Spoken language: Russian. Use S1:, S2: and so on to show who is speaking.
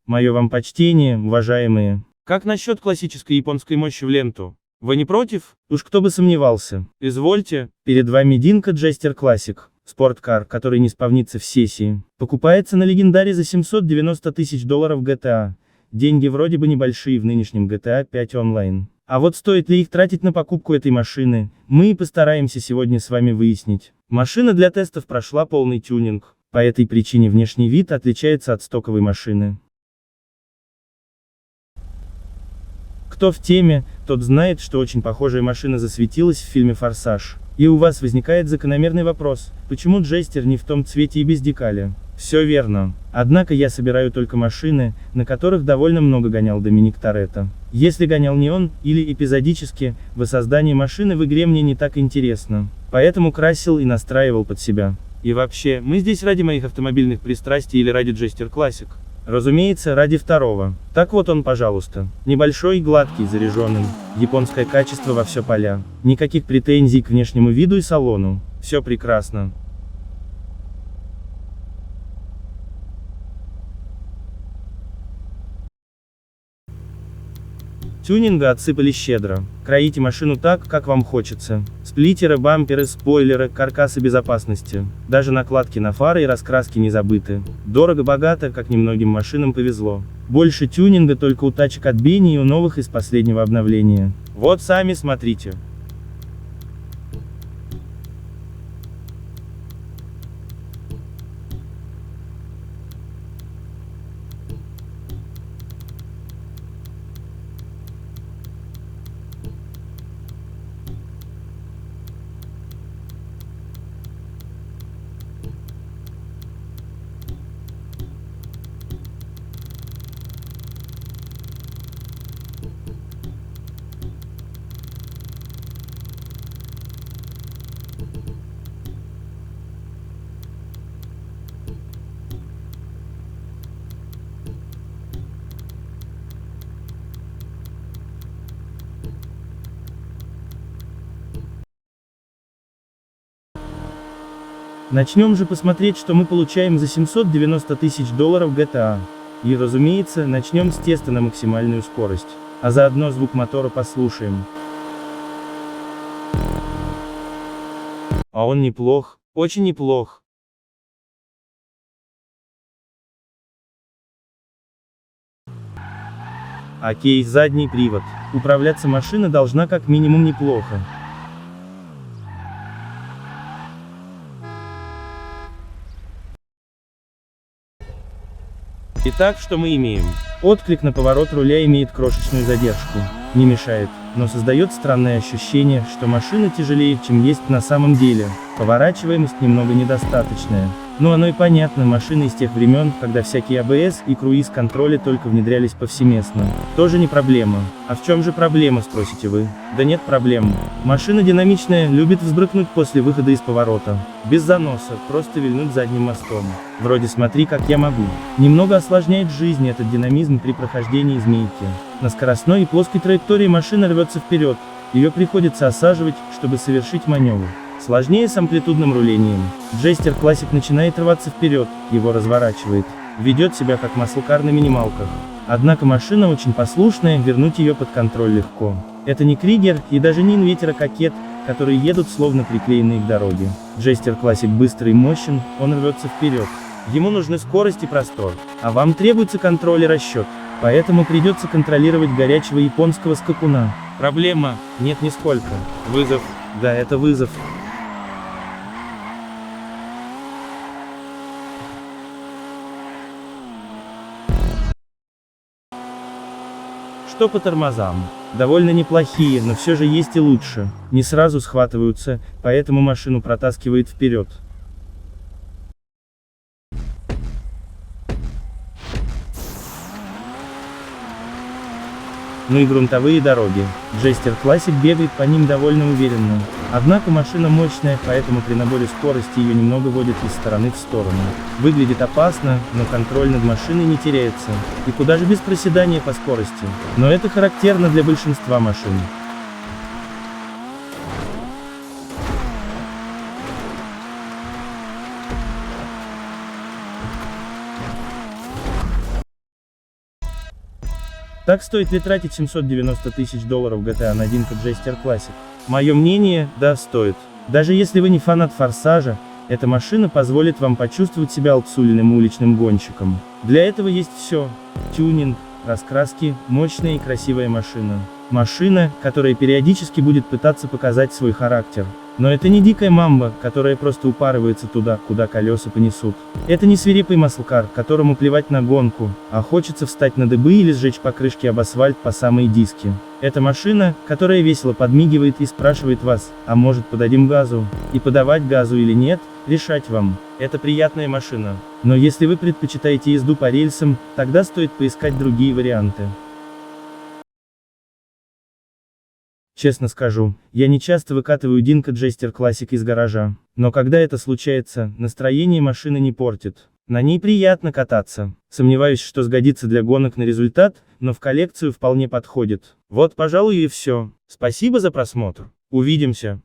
S1: Мое вам почтение, уважаемые. Как насчет классической японской мощи в ленту? Вы не против? Уж кто бы сомневался. Извольте, перед вами Динка Джестер Классик. Спорткар, который не спавнится в сессии. Покупается на легендаре за $790 тысяч GTA. Деньги вроде бы небольшие в нынешнем GTA 5 онлайн. А вот стоит ли их тратить на покупку этой машины, мы и постараемся сегодня с вами выяснить. Машина для тестов прошла полный тюнинг. По этой причине внешний вид отличается от стоковой машины. Кто в теме, тот знает, что очень похожая машина засветилась в фильме «Форсаж». И у вас возникает закономерный вопрос, почему Джестер не в том цвете и без декали? Все верно. Однако я собираю только машины, на которых довольно много гонял Доминик Торетто. Если гонял не он, или эпизодически, воссоздание машины в игре мне не так интересно. Поэтому красил и настраивал под себя. И вообще, мы здесь ради моих автомобильных пристрастий или ради Джестер Классик? Разумеется, ради второго. Так вот он, пожалуйста. Небольшой, гладкий, заряженный. Японское качество во все поля. Никаких претензий к внешнему виду и салону. Все прекрасно. Тюнинга отсыпали щедро. Кроите машину так, как вам хочется. Сплиттеры, бамперы, спойлеры, каркасы безопасности. Даже накладки на фары и раскраски не забыты. Дорого-богато, как немногим машинам повезло. Больше тюнинга только у тачек от Бенни и у новых из последнего обновления. Вот сами смотрите. Начнем же посмотреть, что мы получаем за $790 тысяч GTA. И разумеется, начнем с теста на максимальную скорость. А заодно звук мотора послушаем. А он неплох, очень неплох. Окей, задний привод. Управляться машина должна как минимум неплохо. Итак, что мы имеем? Отклик на поворот руля имеет крошечную задержку. Не мешает, но создает странное ощущение, что машина тяжелее, чем есть на самом деле. Поворачиваемость немного недостаточная. Ну оно и понятно, машины из тех времен, когда всякие АБС и круиз-контроли только внедрялись повсеместно. Тоже не проблема. А в чем же проблема, спросите вы? Да нет проблем. Машина динамичная, любит взбрыкнуть после выхода из поворота. Без заноса, просто вильнуть задним мостом. Вроде смотри, как я могу. Немного осложняет жизнь этот динамизм при прохождении змейки. На скоростной и плоской траектории машина рвется вперед. Ее приходится осаживать, чтобы совершить маневр. Сложнее с амплитудным рулением. Джестер Классик начинает рваться вперед, его разворачивает. Ведет себя как маслкар на минималках. Однако машина очень послушная, вернуть ее под контроль легко. Это не Кригер и даже не Инветер, а Кокет, которые едут словно приклеенные к дороге. Джестер Классик быстрый и мощен, он рвется вперед. Ему нужны скорость и простор. А вам требуется контроль и расчет. Поэтому придется контролировать горячего японского скакуна. Проблема? Нет, нисколько. Вызов? Да, это вызов. Что по тормозам? Довольно неплохие, но все же есть и лучше. Не сразу схватываются, поэтому машину протаскивает вперед. Ну и грунтовые дороги. Джестер Классик бегает по ним довольно уверенно. Однако машина мощная, поэтому при наборе скорости ее немного водит из стороны в сторону. Выглядит опасно, но контроль над машиной не теряется. И куда же без проседания по скорости. Но это характерно для большинства машин. Так стоит ли тратить 790 тысяч долларов GTA на Dinka Jester Classic? Мое мнение, да, стоит. Даже если вы не фанат Форсажа, эта машина позволит вам почувствовать себя олдсульным уличным гонщиком. Для этого есть все. Тюнинг, раскраски, мощная и красивая машина. Машина, которая периодически будет пытаться показать свой характер. Но это не дикая мамба, которая просто упарывается туда, куда колеса понесут. Это не свирепый маслкар, которому плевать на гонку, а хочется встать на дыбы или сжечь покрышки об асфальт по самые диски. Это машина, которая весело подмигивает и спрашивает вас, а может подадим газу? И подавать газу или нет, решать вам. Это приятная машина. Но если вы предпочитаете езду по рельсам, тогда стоит поискать другие варианты. Честно скажу, я не часто выкатываю Dinka Jester Classic из гаража. Но когда это случается, настроение машины не портит. На ней приятно кататься. Сомневаюсь, что сгодится для гонок на результат, но в коллекцию вполне подходит. Вот, пожалуй, и все. Спасибо за просмотр. Увидимся.